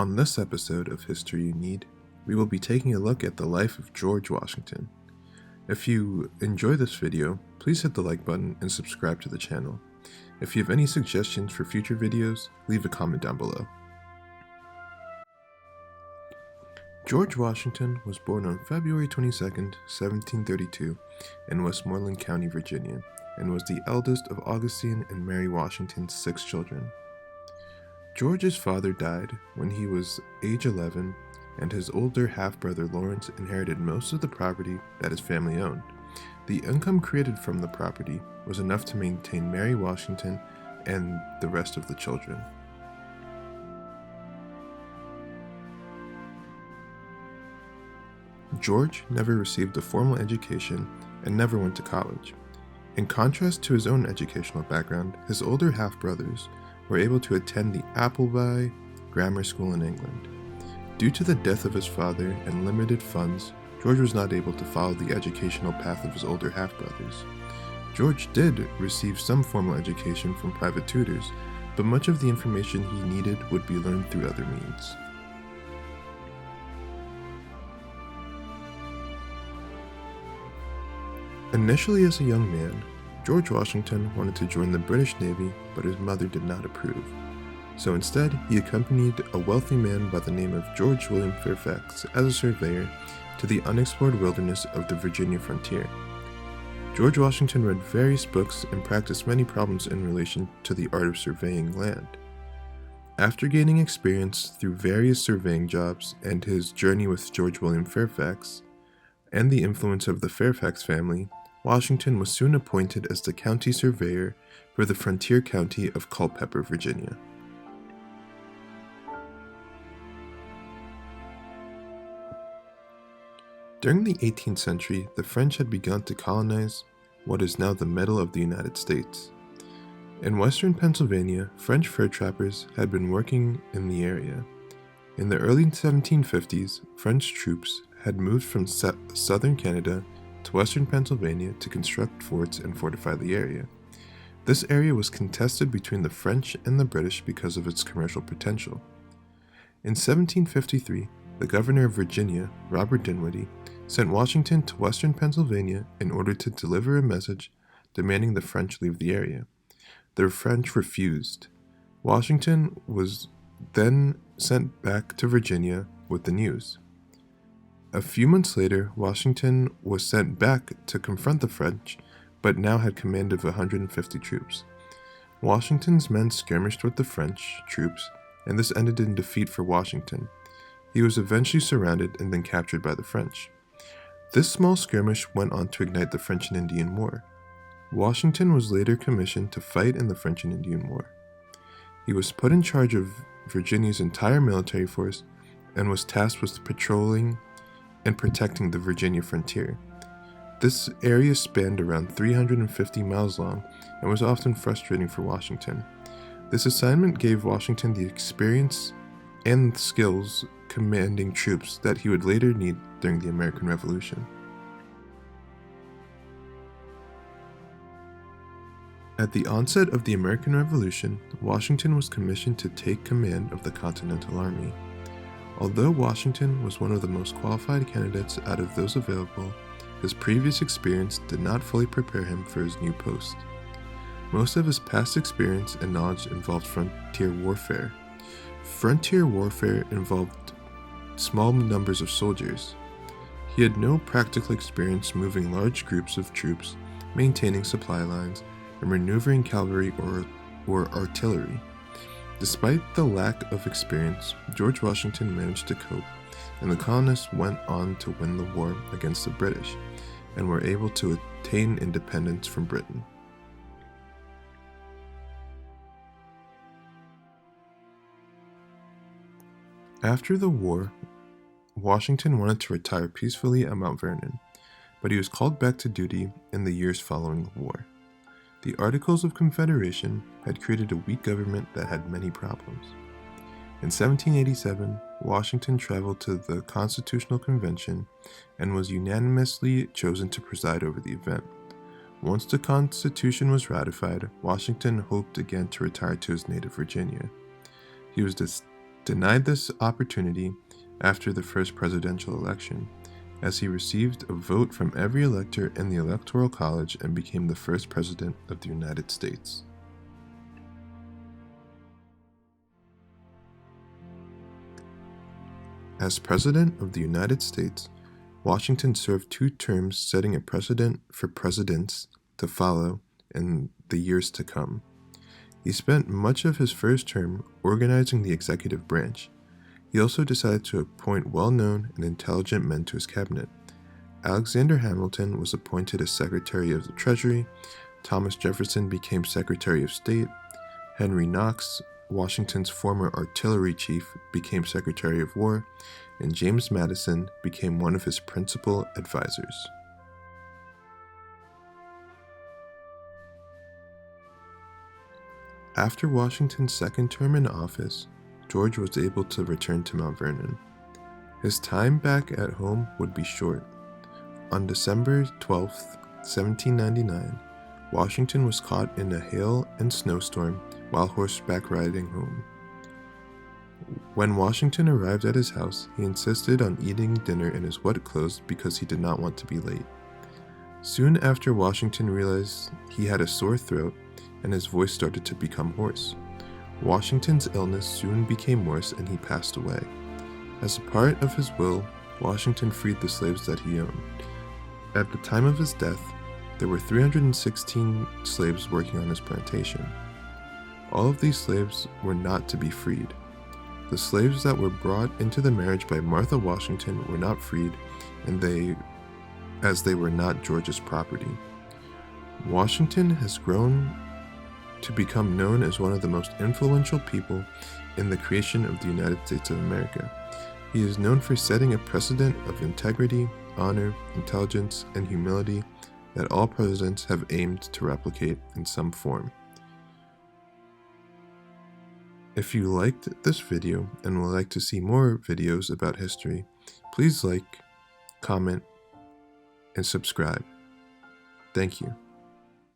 On this episode of History You Need, we will be taking a look at the life of George Washington. If you enjoy this video, please hit the like button and subscribe to the channel. If you have any suggestions for future videos, leave a comment down below. George Washington was born on February 22, 1732, in Westmoreland County, Virginia, and was the eldest of Augustine and Mary Washington's 6 children. George's father died when he was age 11, and his older half-brother Lawrence inherited most of the property that his family owned. The income created from the property was enough to maintain Mary Washington and the rest of the children. George never received a formal education and never went to college. In contrast to his own educational background, his older half-brothers were able to attend the Appleby Grammar School in England. Due to the death of his father and limited funds, George was not able to follow the educational path of his older half-brothers. George did receive some formal education from private tutors, but much of the information he needed would be learned through other means. Initially as a young man, George Washington wanted to join the British Navy, but his mother did not approve. So instead, he accompanied a wealthy man by the name of George William Fairfax as a surveyor to the unexplored wilderness of the Virginia frontier. George Washington read various books and practiced many problems in relation to the art of surveying land. After gaining experience through various surveying jobs and his journey with George William Fairfax, and the influence of the Fairfax family, Washington was soon appointed as the county surveyor for the frontier county of Culpeper, Virginia. During the 18th century, the French had begun to colonize what is now the middle of the United States. In western Pennsylvania, French fur trappers had been working in the area. In the early 1750s, French troops had moved from southern Canada to western Pennsylvania to construct forts and fortify the area. This area was contested between the French and the British because of its commercial potential. In 1753, the governor of Virginia, Robert Dinwiddie, sent Washington to western Pennsylvania in order to deliver a message demanding the French leave the area. The French refused. Washington was then sent back to Virginia with the news. A few months later, Washington was sent back to confront the French, but now had command of 150 troops. Washington's men skirmished with the French troops, and this ended in defeat for Washington. He was eventually surrounded and then captured by the French. This small skirmish went on to ignite the French and Indian War. Washington was later commissioned to fight in the French and Indian War. He was put in charge of Virginia's entire military force and was tasked with patrolling and protecting the Virginia frontier. This area spanned around 350 miles long and was often frustrating for Washington. This assignment gave Washington the experience and skills commanding troops that he would later need during the American Revolution. At the onset of the American Revolution, Washington was commissioned to take command of the Continental Army. Although Washington was one of the most qualified candidates out of those available, his previous experience did not fully prepare him for his new post. Most of his past experience and knowledge involved frontier warfare. Frontier warfare involved small numbers of soldiers. He had no practical experience moving large groups of troops, maintaining supply lines, and maneuvering cavalry or artillery. Despite the lack of experience, George Washington managed to cope, and the colonists went on to win the war against the British, and were able to attain independence from Britain. After the war, Washington wanted to retire peacefully at Mount Vernon, but he was called back to duty in the years following the war. The Articles of Confederation had created a weak government that had many problems. In 1787, Washington traveled to the Constitutional Convention and was unanimously chosen to preside over the event. Once the Constitution was ratified, Washington hoped again to retire to his native Virginia. He was denied this opportunity after the first presidential election, as he received a vote from every elector in the Electoral College and became the first president of the United States. As President of the United States, Washington served 2 terms, setting a precedent for presidents to follow in the years to come. He spent much of his first term organizing the executive branch. He also decided to appoint well-known and intelligent men to his cabinet. Alexander Hamilton was appointed as Secretary of the Treasury, Thomas Jefferson became Secretary of State, Henry Knox, Washington's former artillery chief, became Secretary of War, and James Madison became one of his principal advisors. After Washington's second term in office, George was able to return to Mount Vernon. His time back at home would be short. On December 12, 1799, Washington was caught in a hail and snowstorm while horseback riding home. When Washington arrived at his house, he insisted on eating dinner in his wet clothes because he did not want to be late. Soon after, Washington realized he had a sore throat and his voice started to become hoarse. Washington's illness soon became worse and he passed away. As a part of his will, Washington freed the slaves that he owned. At the time of his death, there were 316 slaves working on his plantation. All of these slaves were not to be freed. The slaves that were brought into the marriage by Martha Washington were not freed, as they were not George's property. Washington has grown to become known as one of the most influential people in the creation of the United States of America. He is known for setting a precedent of integrity, honor, intelligence, and humility that all presidents have aimed to replicate in some form. If you liked this video and would like to see more videos about history, please like, comment, and subscribe. Thank you.